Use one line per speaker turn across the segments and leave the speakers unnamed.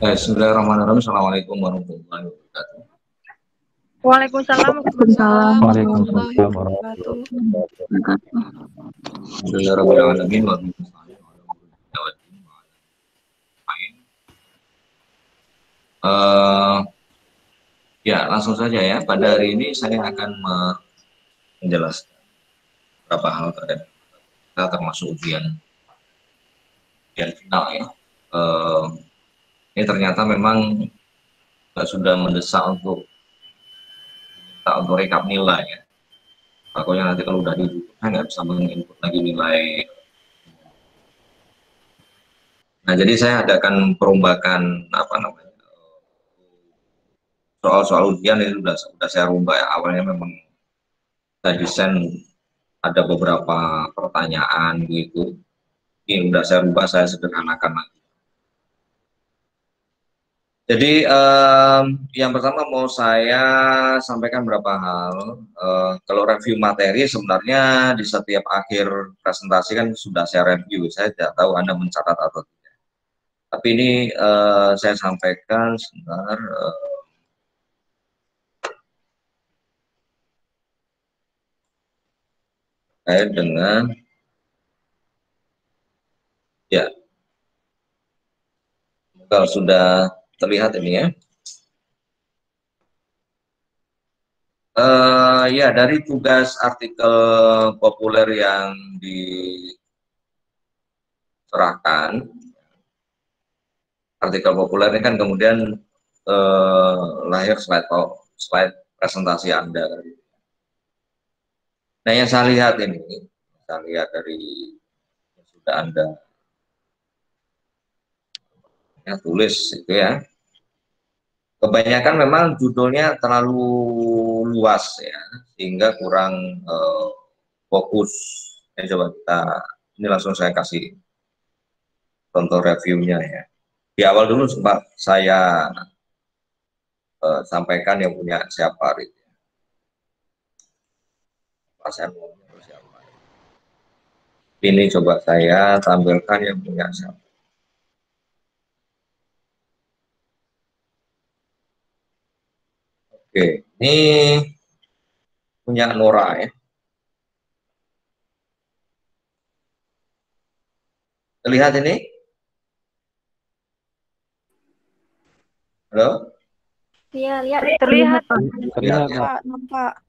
Bismillahirrahmanirrahim. Assalamualaikum warahmatullahi wabarakatuh.
Waalaikumsalam
Waalaikumsalam
warahmatullahi
warahmatullahi
wabarakatuh.
wabarakatuh.
Alhamdulillahirrahmanirrahim. Ya, langsung saja ya. Pada hari ini saya akan menjelaskan beberapa hal terkait kita termasuk ujian final ya. Ini ternyata memang sudah mendesak untuk rekap nilai ya. Pokoknya nanti kalau udah dibuka nggak bisa menginput lagi nilai. Nah, jadi saya adakan perombakan soal-soal ujian itu sudah saya rubah ya. Awalnya memang saya desain ada beberapa pertanyaan gitu. Ini udah saya rubah, saya sederhanakan lagi. Jadi yang pertama mau saya sampaikan beberapa hal. Kalau review materi sebenarnya di setiap akhir presentasi kan sudah saya review. Saya tidak tahu Anda mencatat atau tidak. Tapi ini saya sampaikan sebentar. Dengan ya, kalau sudah terlihat ini ya. Ya, dari tugas artikel populer yang diserahkan, artikel populer ini kan kemudian lahir slide presentasi Anda. Nah, yang saya lihat ini, saya lihat dari yang sudah Anda ya, tulis itu ya. Kebanyakan memang judulnya terlalu luas ya, sehingga kurang fokus. Ya, coba ini langsung saya kasih contoh reviewnya ya. Di awal dulu sempat saya sampaikan yang punya siapa itu. Ini coba saya tampilkan yang punya siapa. Oke, ini punya Nora ya. Terlihat ini? Halo?
Iya, lihat terlihat Pak.
Terlihat,
Ya.
Pak.
Nampak.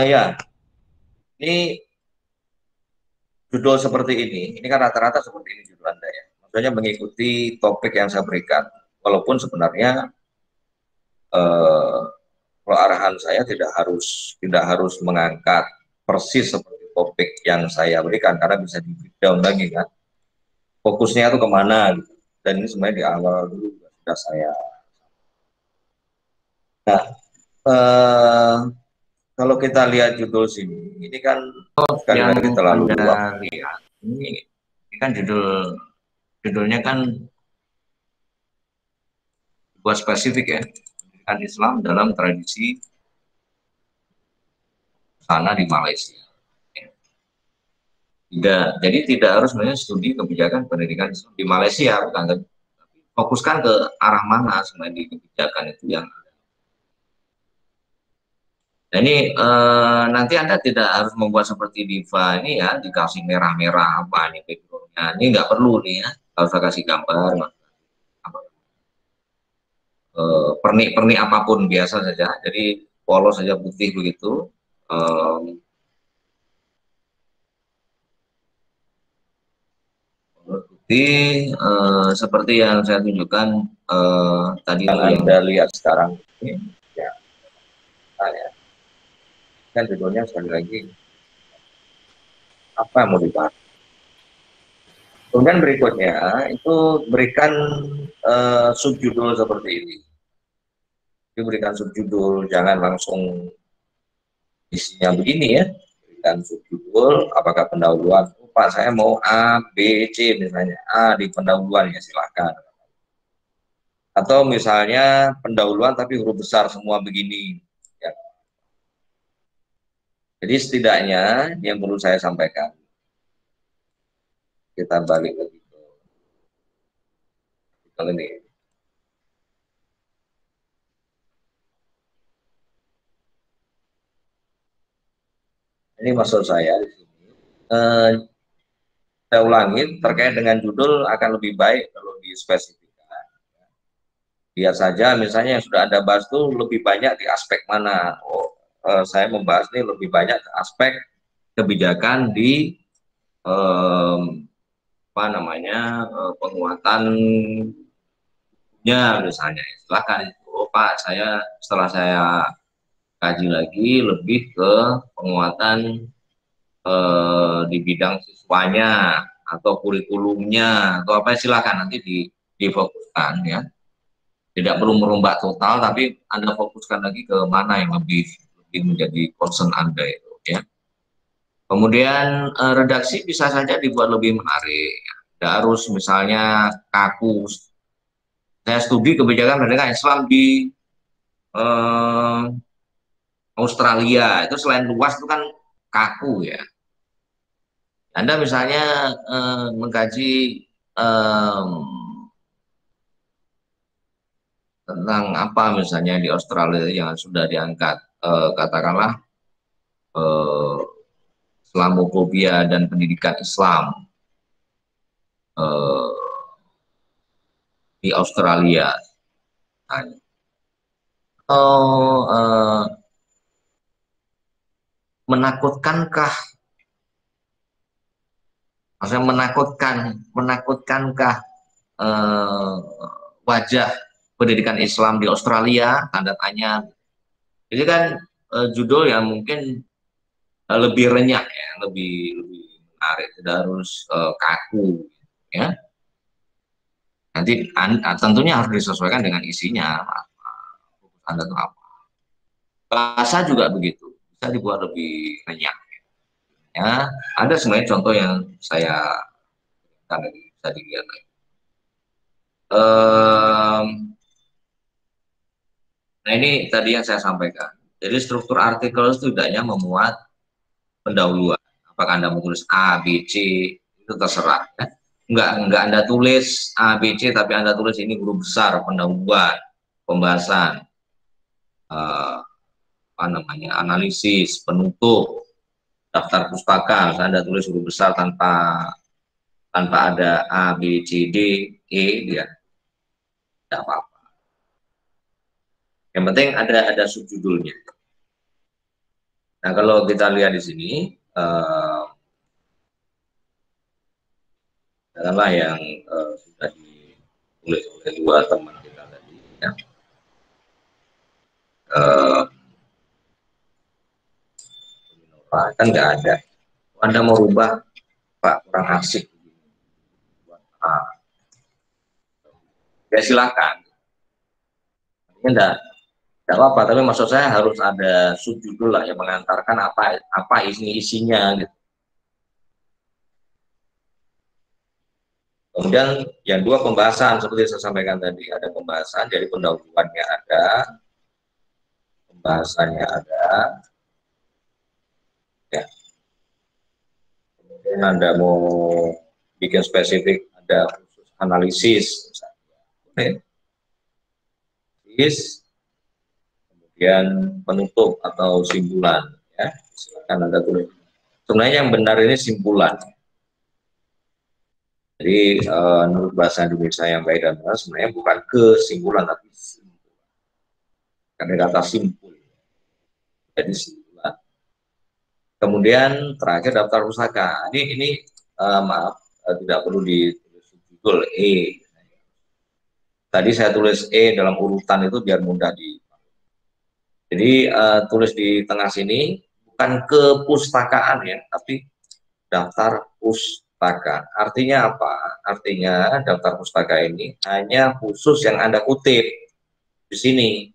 Ya, ini judul seperti ini kan rata-rata seperti ini judul Anda ya. Maksudnya mengikuti topik yang saya berikan, walaupun sebenarnya kalau arahan saya tidak harus mengangkat persis seperti topik yang saya berikan, karena bisa di breakdown lagi kan. Fokusnya itu kemana gitu. Dan ini sebenarnya di awal dulu sudah saya. Nah, kalau kita lihat judul sini, ini kan sekali lagi terlalu luas. Ini kan judulnya kan buat spesifik ya, pendidikan Islam dalam tradisi sana di Malaysia. Jadi tidak harus sebenarnya studi kebijakan pendidikan Islam di Malaysia, bukan. Fokuskan ke arah mana sebenarnya di kebijakan itu yang ada. Nah, ini nanti Anda tidak harus membuat seperti Diva ini ya, dikasih merah-merah apa ini backgroundnya. Ini nggak perlu nih ya, kalau saya kasih gambar pernik-pernik apapun biasa saja. Jadi polos saja putih begitu. Seperti yang saya tunjukkan tadi yang Anda lihat sekarang ini ya. Kan judulnya sekali lagi apa yang mau dibahas. Kemudian berikutnya itu berikan subjudul seperti ini. Diberikan subjudul, jangan langsung isinya begini ya. Berikan subjudul, apakah pendahuluan. Pak, saya mau A, B, C misalnya. A di pendahuluan ya silahkan. Atau misalnya pendahuluan tapi huruf besar semua begini. Ya. Jadi setidaknya yang perlu saya sampaikan, kita balik lagi ke ini. Ini maksud saya di sini. Saya ulangi, terkait dengan judul akan lebih baik kalau dispesifikkan. Biar saja misalnya yang sudah Anda bahas itu lebih banyak di aspek mana. Saya membahas ini lebih banyak di aspek kebijakan di penguatannya misalnya. Silahkan itu, Pak, setelah saya kaji lagi lebih ke penguatan di bidang siswanya atau kurikulumnya atau apa, silakan nanti difokuskan ya. Tidak perlu merombak total, tapi Anda fokuskan lagi ke mana yang lebih menjadi concern Anda itu ya. Kemudian redaksi bisa saja dibuat lebih menarik. Tidak harus misalnya kaku. Saya studi kebijakan pendidikan Islam di Australia, itu selain luas itu kan kaku ya. Anda misalnya mengkaji tentang apa misalnya di Australia yang sudah diangkat, katakanlah Islamofobia dan pendidikan Islam di Australia. Menakutkankah? Maksudnya menakutkankah wajah pendidikan Islam di Australia? Tanda tanya. Jadi kan judul yang mungkin lebih renyah ya, lebih menarik, tidak harus kaku ya. Nanti tentunya harus disesuaikan dengan isinya. Anda itu apa? Bahasa juga begitu, bisa dibuat lebih renyah. Ya, ada sebenarnya contoh yang saya bisa dilihat. Nah ini tadi yang saya sampaikan. Jadi struktur artikel setidaknya memuat pendahuluan. Apakah Anda mau tulis A, B, C, itu terserah. Ya. Enggak Anda tulis A, B, C, tapi Anda tulis ini huruf besar, pendahuluan, pembahasan, analisis, penutup, daftar pustaka. Anda tulis huruf besar tanpa ada A, B, C, D, E, ya tidak apa-apa. Yang penting ada subjudulnya. Nah kalau kita lihat di sini, adalah yang sudah ditulis oleh dua teman kita tadi. Ya. Kan nggak ada. Anda mau rubah, Pak, kurang asik. Ya silakan. Enggak apa-apa, tapi maksud saya harus ada subjudul lah yang mengantarkan apa isinya gitu. Kemudian yang dua, pembahasan seperti saya sampaikan tadi, ada pembahasan, jadi pendahuluannya ada, pembahasannya ada, ya. Kemudian Anda mau bikin spesifik, ada khusus analisis, misalnya. Kemudian penutup atau simpulan, ya. Silakan Anda tulis. Sebenarnya yang benar ini simpulan. Jadi menurut bahasa Indonesia yang baik dan benar sebenarnya bukan kesimpulan tapi simpulan. Karena kata simpul. Jadi simpulan. Kemudian terakhir daftar pustaka. Ini maaf, tidak perlu ditulis judul E. Tadi saya tulis E dalam urutan itu biar mudah di. Jadi tulis di tengah sini bukan kepustakaan ya, tapi daftar pustaka. Artinya apa? Artinya daftar pustaka ini hanya khusus yang Anda kutip di sini.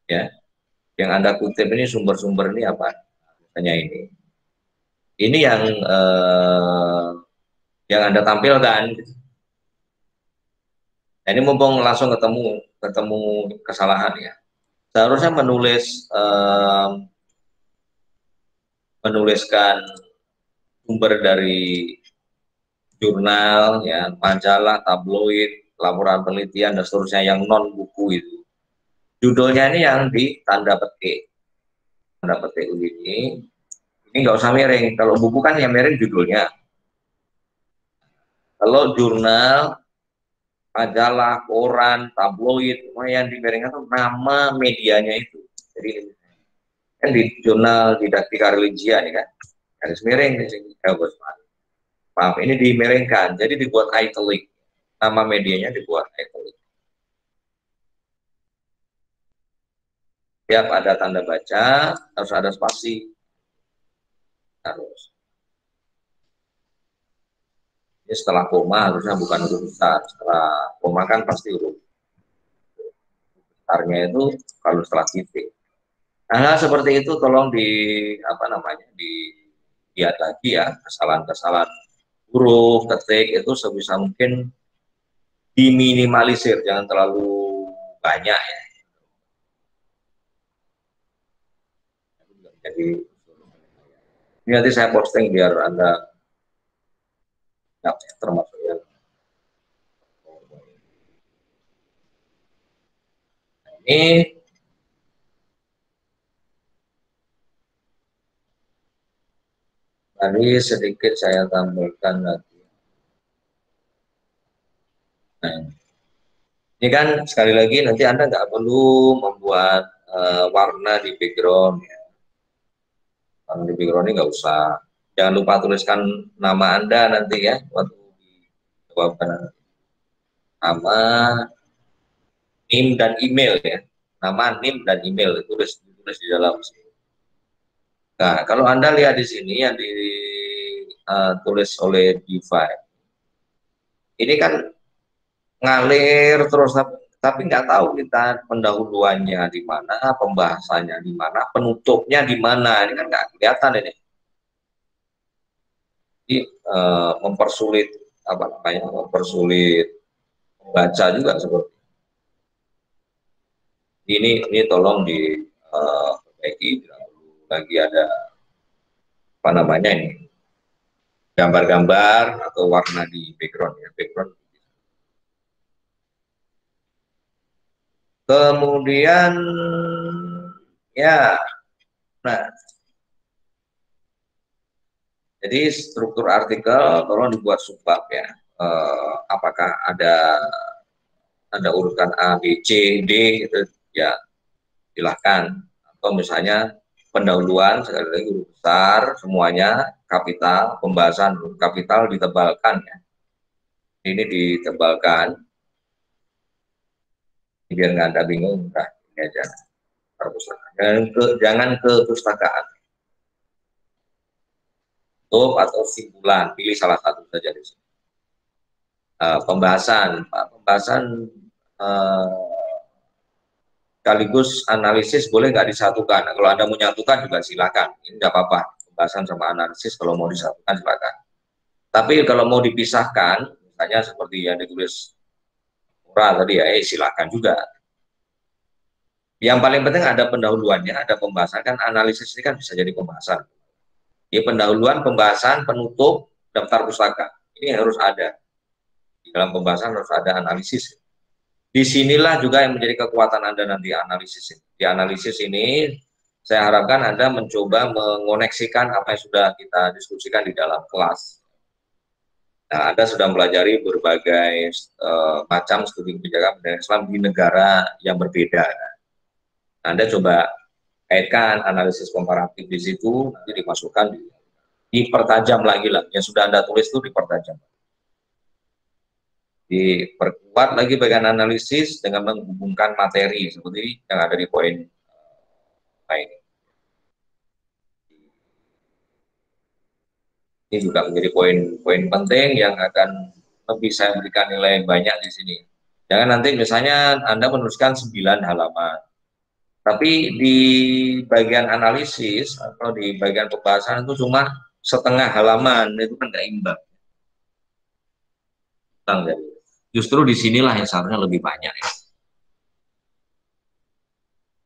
Ya. Yang Anda kutip ini sumber-sumber ini apa? Hanya ini. Ini yang Anda tampilkan. Nah, ini mumpung langsung ketemu kesalahan ya. Seharusnya menuliskan sumber dari jurnal, ya, majalah, tabloid, laporan penelitian dan seterusnya yang non buku itu. Judulnya ini yang ditanda petik. Tanda petik ini nggak usah miring. Kalau buku kan yang miring judulnya. Kalau jurnal, majalah, koran, tabloid, yang dimiringkan itu nama medianya itu. Jadi kan di jurnal Didaktika Religia nih kan, garis miring di sini. Maaf, ini dimiringkan. Jadi dibuat italic. Nama medianya dibuat italic. Tiap ada tanda baca harus ada spasi. Harus. Ini setelah koma harusnya bukan huruf besar. Setelah koma kan pasti huruf besarnya itu kalau setelah titik. Nah, seperti itu tolong dilihat lagi ya, kesalahan-kesalahan huruf, ketik itu sebisa mungkin diminimalisir, jangan terlalu banyak ya. Jadi ini nanti saya posting biar Anda ya, termasuk yang ini. Tadi sedikit saya tambahkan lagi. Nah, ini kan sekali lagi nanti Anda nggak perlu membuat warna di background ya. Warna di background ini nggak usah. Jangan lupa tuliskan nama Anda nanti ya waktu dijawabkan. Nama, NIM dan email ya. Nama, NIM dan email ditulis di dalam sini. Nah, kalau Anda lihat di sini yang ditulis oleh Diva, ini kan ngalir terus, tapi nggak tahu kita pendahuluannya di mana, pembahasannya di mana, penutupnya di mana. Ini kan nggak kelihatan ini. Jadi mempersulit mempersulit membaca juga seperti ini tolong diperbaiki. Lagi ada ini gambar-gambar atau warna di background ya, kemudian ya, nah jadi struktur artikel tolong dibuat subbab ya, apakah ada urutan A, B, C, D itu ya silahkan, atau misalnya pendahuluan sekali lagi huruf besar semuanya kapital, pembahasan huruf kapital ditebalkan ya, ini ditebalkan biar nggak ada bingung. Nah, ini aja perpustakaan, jangan ke pustakaan atau simpulan, pilih salah satu saja di sini. Pembahasan sekaligus analisis boleh nggak disatukan? Nah, kalau Anda menyatukan juga silakan, ini nggak apa-apa. Pembahasan sama analisis kalau mau disatukan silakan. Tapi kalau mau dipisahkan, misalnya seperti yang ditulis Murah tadi ya, silakan juga. Yang paling penting ada pendahuluannya, ada pembahasan, kan analisis ini kan bisa jadi pembahasan. Ya, pendahuluan, pembahasan, penutup, daftar pustaka. Ini harus ada. Di dalam pembahasan harus ada analisis. Disinilah juga yang menjadi kekuatan Anda nanti analisis. Di analisis ini saya harapkan Anda mencoba mengoneksikan apa yang sudah kita diskusikan di dalam kelas. Nah, Anda sudah mempelajari berbagai macam studi kebijakan pendidikan Islam di negara yang berbeda. Nah, Anda coba kaitkan analisis komparatif di situ, nanti dimasukkan, dipertajam lagi lah. Yang sudah Anda tulis itu dipertajam. Diperkuat lagi bagian analisis dengan menghubungkan materi seperti yang ada di poin lain. Ini juga menjadi poin-poin penting yang akan lebih saya berikan nilai banyak di sini. Jangan nanti misalnya Anda menuliskan 9 halaman, tapi di bagian analisis atau di bagian pembahasan itu cuma setengah halaman, itu kan nggak imbang. Justru disinilah yang seharusnya lebih banyak ya.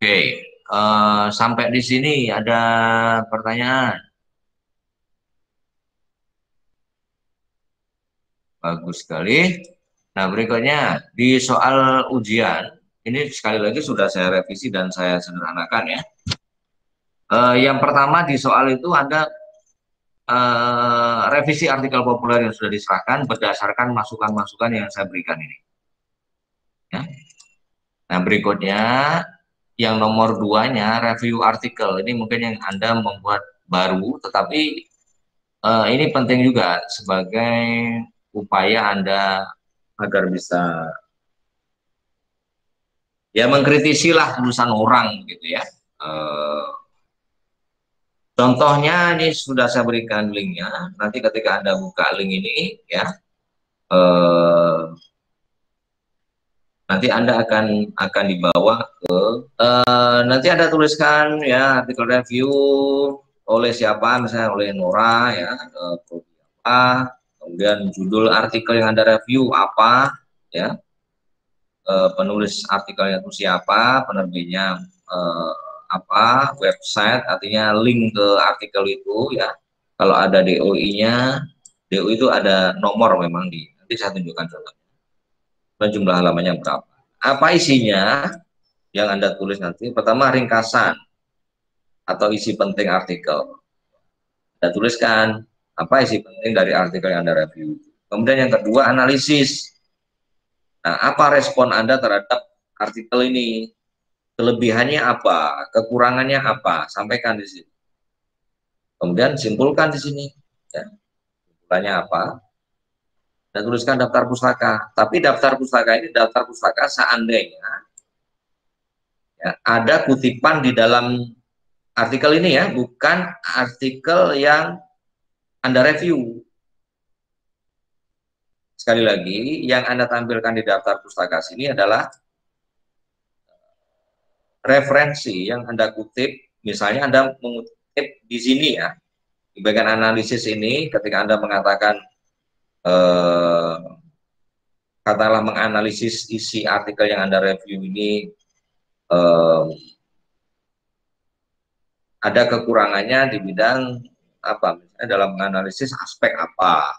Oke, sampai di sini ada pertanyaan? Bagus sekali. Nah, berikutnya di soal ujian, ini sekali lagi sudah saya revisi dan saya sederhanakan ya. Yang pertama di soal itu ada revisi artikel populer yang sudah diserahkan berdasarkan masukan-masukan yang saya berikan ini. Ya. Nah, berikutnya yang nomor 2-nya review artikel. Ini mungkin yang Anda membuat baru, tetapi ini penting juga sebagai upaya Anda agar bisa ya mengkritisi lah tulisan orang gitu ya. Contohnya ini sudah saya berikan linknya. Nanti ketika Anda buka link ini ya, nanti Anda akan dibawa ke nanti Anda tuliskan ya artikel review oleh siapa, misalnya oleh Nora ya, apa, kemudian judul artikel yang Anda review apa ya, penulis artikelnya itu siapa, penerbitnya apa, website, artinya link ke artikel itu ya. Kalau ada DOI-nya, DOI itu ada nomor memang nanti saya tunjukkan contohnya. Dan jumlah halamannya berapa. Apa isinya yang Anda tulis nanti? Pertama, ringkasan atau isi penting artikel. Anda tuliskan apa isi penting dari artikel yang Anda review. Kemudian yang kedua, analisis. Nah, apa respon Anda terhadap artikel ini? Kelebihannya apa? Kekurangannya apa? Sampaikan di sini. Kemudian simpulkan di sini. Ya. Simpulannya apa? Dan tuliskan daftar pustaka. Tapi daftar pustaka ini daftar pustaka seandainya ya, ada kutipan di dalam artikel ini ya, bukan artikel yang Anda review. Sekali lagi, yang Anda tampilkan di daftar pustaka sini adalah referensi yang Anda kutip. Misalnya Anda mengutip di sini ya, di bagian analisis ini, ketika Anda mengatakan katakanlah menganalisis isi artikel yang Anda review ini ada kekurangannya di bidang apa, misalnya dalam menganalisis aspek apa.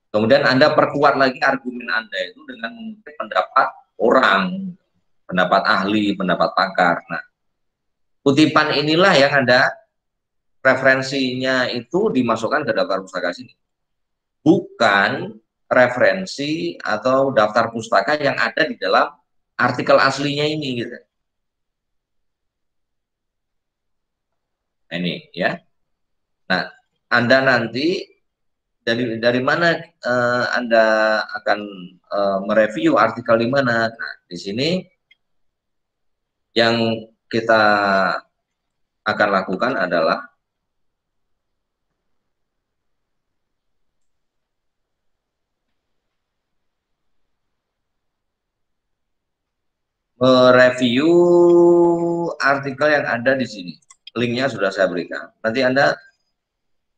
Kemudian Anda perkuat lagi argumen Anda itu dengan mengutip pendapat orang, pendapat ahli, pendapat pakar. Nah, kutipan inilah yang Anda referensinya itu dimasukkan ke daftar pustaka sini. Bukan referensi atau daftar pustaka yang ada di dalam artikel aslinya ini gitu. Ini ya. Nah, Anda nanti dari mana Anda akan mereview artikel di mana? Nah, di sini yang kita akan lakukan adalah mereview artikel yang ada di sini. Linknya sudah saya berikan. Nanti Anda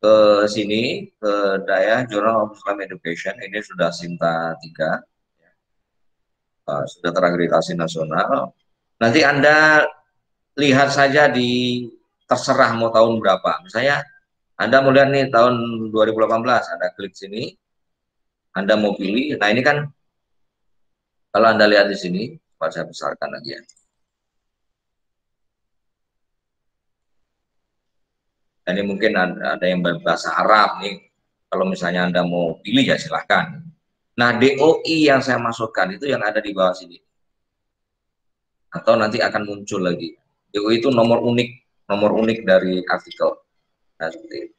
ke sini, ke Daya Journal of Islam Education, ini sudah Sinta 3, sudah terakreditasi nasional. Nanti Anda lihat saja di terserah mau tahun berapa. Misalnya Anda mau lihat nih tahun 2018, Anda klik sini, Anda mau pilih. Nah ini kan kalau Anda lihat di sini, saya besarkan lagi ya. Ini mungkin ada yang berbahasa Arab nih. Kalau misalnya Anda mau pilih ya silahkan. Nah, DOI yang saya masukkan itu yang ada di bawah sini. Atau nanti akan muncul lagi. DOI itu nomor unik dari artikel. Nah, seperti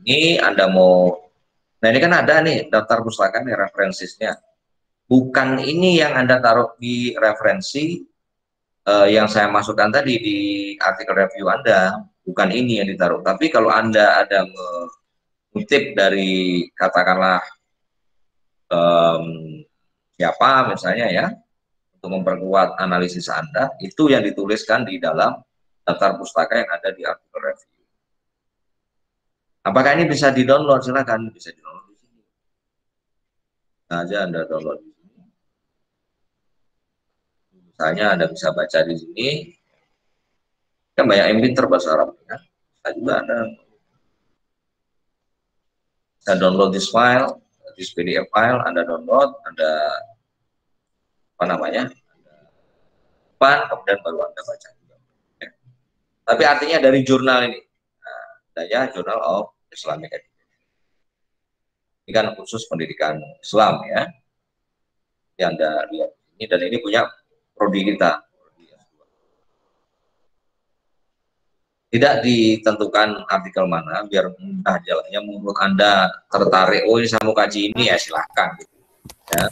ini Anda mau. Nah, ini kan ada nih daftar pustaka nih referensinya. Bukan ini yang Anda taruh di referensi yang saya masukkan tadi di artikel review Anda, bukan ini yang ditaruh. Tapi kalau Anda ada mengutip dari katakanlah siapa misalnya ya, untuk memperkuat analisis Anda, itu yang dituliskan di dalam daftar pustaka yang ada di artikel review. Apakah ini bisa di-download? Silakan, bisa di-download di sini. Nah, aja Anda download di sini. Misalnya Anda bisa baca di sini. Kan banyak yang pinter bahasa Arab ya. Saya juga ada. Saya download this PDF file, Anda download, Anda apa namanya, kemudian baru Anda baca. Ya. Tapi artinya dari jurnal ini, daya Journal of Islamic Education. Ini kan khusus pendidikan Islam ya, yang Anda lihat ini, dan ini punya prodi kita. Tidak ditentukan artikel mana, biar mudah jalannya. Menurut Anda tertarik, oh ini saya mau kaji ini ya silahkan. Ya.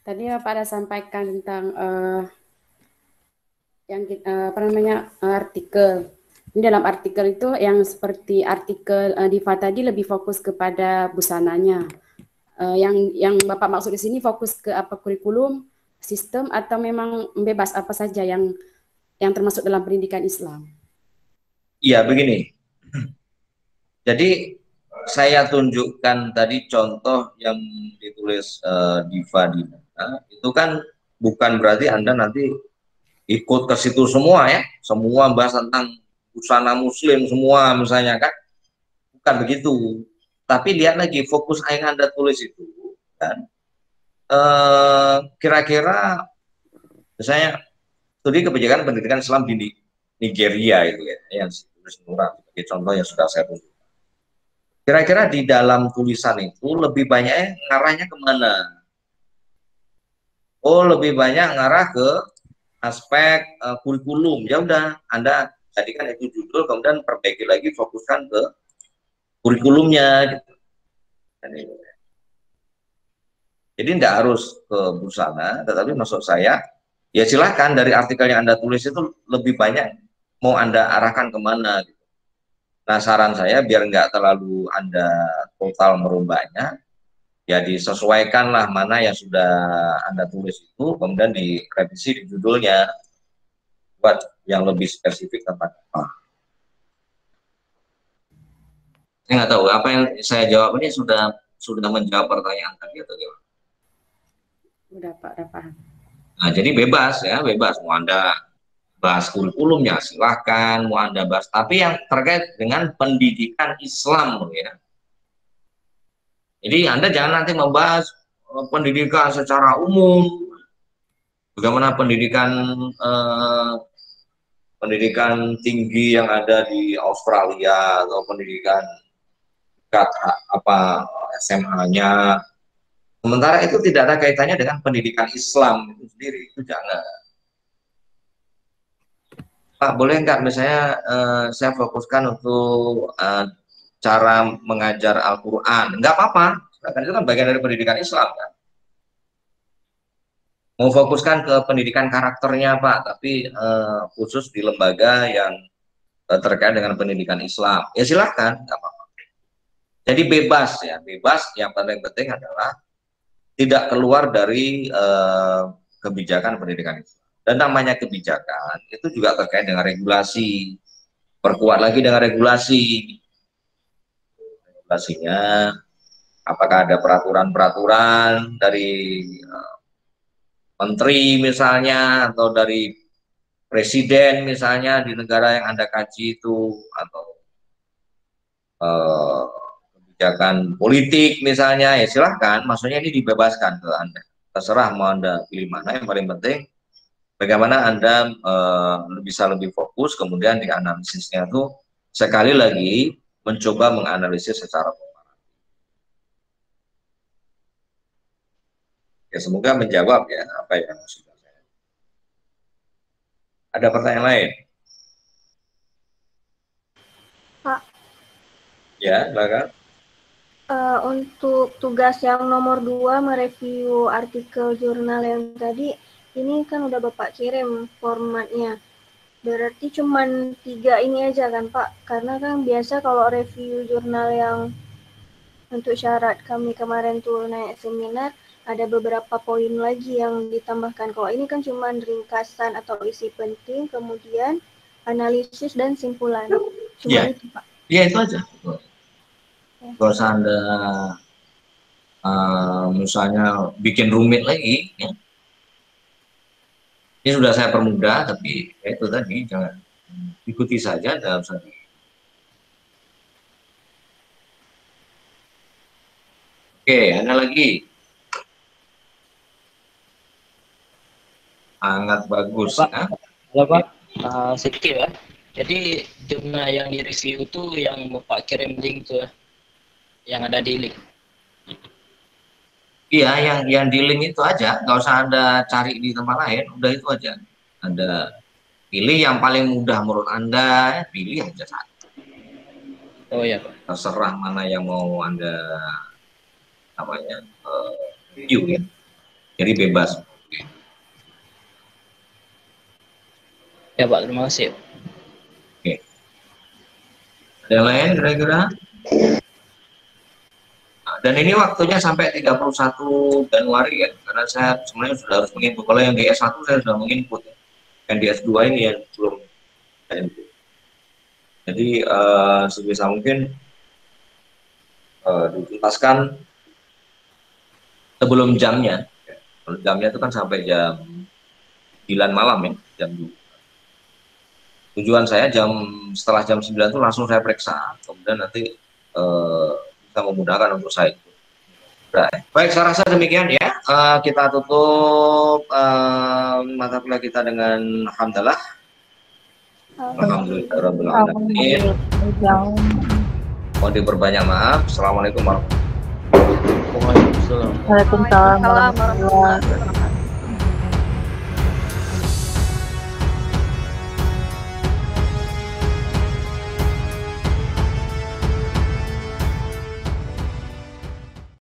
Tadi Bapak ada sampaikan tentang apa namanya artikel. Ini dalam artikel itu yang seperti artikel Diva tadi lebih fokus kepada busananya. Yang Bapak maksud di sini fokus ke apa, kurikulum, sistem, atau memang bebas apa saja yang termasuk dalam pendidikan Islam?
Iya, begini. Jadi saya tunjukkan tadi contoh yang ditulis Diva di mana, itu kan bukan berarti Anda nanti ikut ke situ semua ya, semua bahas tentang busana muslim semua misalnya kan, bukan begitu. Tapi lihat lagi fokus yang Anda tulis itu kan, kira-kira misalnya studi kebijakan pendidikan Islam di Nigeria itu ya, yang ditulis Nura sebagai contoh yang sudah saya tunjukkan. Kira-kira di dalam tulisan itu lebih banyak ngarahnya kemana? Oh, lebih banyak ngarah ke aspek kurikulum. Ya udah, Anda jadikan itu judul, kemudian perbaiki lagi, fokuskan ke kurikulumnya. Gitu. Jadi tidak harus ke busana, tetapi maksud saya, ya silahkan dari artikel yang Anda tulis itu lebih banyak mau Anda arahkan kemana. Gitu. Nah, saran saya biar nggak terlalu Anda total merubahnya, ya disesuaikanlah mana yang sudah Anda tulis itu, kemudian direvisi di judulnya buat yang lebih spesifik tentang apa. Saya nggak tahu apa yang saya jawab ini sudah menjawab pertanyaan tadi atau gimana?
Udah Pak, udah paham.
Nah, jadi bebas ya, bebas mau Anda bahas kurikulumnya silahkan, mau Anda bahas, tapi yang terkait dengan pendidikan Islam ya. Jadi Anda jangan nanti membahas pendidikan secara umum, bagaimana pendidikan tinggi yang ada di Australia atau pendidikan apa SMA-nya. Sementara itu tidak ada kaitannya dengan pendidikan Islam itu sendiri, itu jangan. Pak, boleh nggak misalnya saya fokuskan untuk cara mengajar Al-Quran? Nggak apa-apa, kan itu kan bagian dari pendidikan Islam kan. Mau fokuskan ke pendidikan karakternya Pak, tapi khusus di lembaga yang terkait dengan pendidikan Islam, ya silahkan, nggak apa-apa. Jadi bebas ya, bebas. Yang paling penting adalah tidak keluar dari kebijakan pendidikan Islam. Dan namanya kebijakan itu juga terkait dengan regulasi, perkuat lagi dengan regulasinya, apakah ada peraturan-peraturan dari menteri misalnya, atau dari presiden misalnya di negara yang Anda kaji itu, atau kebijakan politik misalnya, ya silahkan, maksudnya ini dibebaskan ke Anda, terserah mau Anda pilih mana. Yang paling penting bagaimana Anda bisa lebih fokus, kemudian di analisisnya itu sekali lagi mencoba menganalisis secara komparatif. Ya, semoga menjawab ya apa yang sudah saya. Ada pertanyaan lain?
Pak.
Ya, silakan.
Untuk tugas yang nomor 2 mereview artikel jurnal yang tadi, ini kan udah Bapak kirim formatnya. Berarti cuman 3 ini aja kan Pak? Karena kan biasa kalau review jurnal yang untuk syarat kami kemarin tuh naik seminar, ada beberapa poin lagi yang ditambahkan. Kalau ini kan cuman ringkasan atau isi penting, kemudian analisis dan simpulan. Cuma itu Pak.
Iya, itu aja. Kalau Anda misalnya bikin rumit lagi, ya. Ini sudah saya permudah, tapi ya itu tadi, jangan ikuti saja dalam satu. Oke, ada lagi. Sangat bagus.
Pak.
Ya.
Halo Pak, sedikit ya. Jadi jurnal yang direview itu yang Bapak kirim link tuh, yang ada di link.
Iya, yang di link itu aja, nggak usah Anda cari di tempat lain, udah itu aja. Anda pilih yang paling mudah menurut Anda, pilih aja satu.
Oh ya Pak.
Terserah mana yang mau Anda review ya. Jadi bebas.
Ya Pak, terima kasih.
Oke. Ada yang lain kira-kira? Nah, dan ini waktunya sampai 31 Januari ya, karena saya sebenarnya sudah harus menginput. Kalau yang di S1 saya sudah menginput, yang di S2 ini yang belum saya input. Jadi sebisa mungkin dituntaskan sebelum jamnya. Jamnya itu kan sampai jam 9 malam ya, jam 2. Tujuan saya setelah jam 9 itu langsung saya periksa, kemudian nanti bisa memudahkan untuk saya. Baik, saya rasa demikian ya. Kita tutup mata kuliah kita dengan alhamdulillah. Alhamdulillahirabbil alamin. Mohon diperbanyak maaf. Assalamualaikum warahmatullahi wabarakatuh.
Waalaikumsalam warahmatullahi wabarakatuh.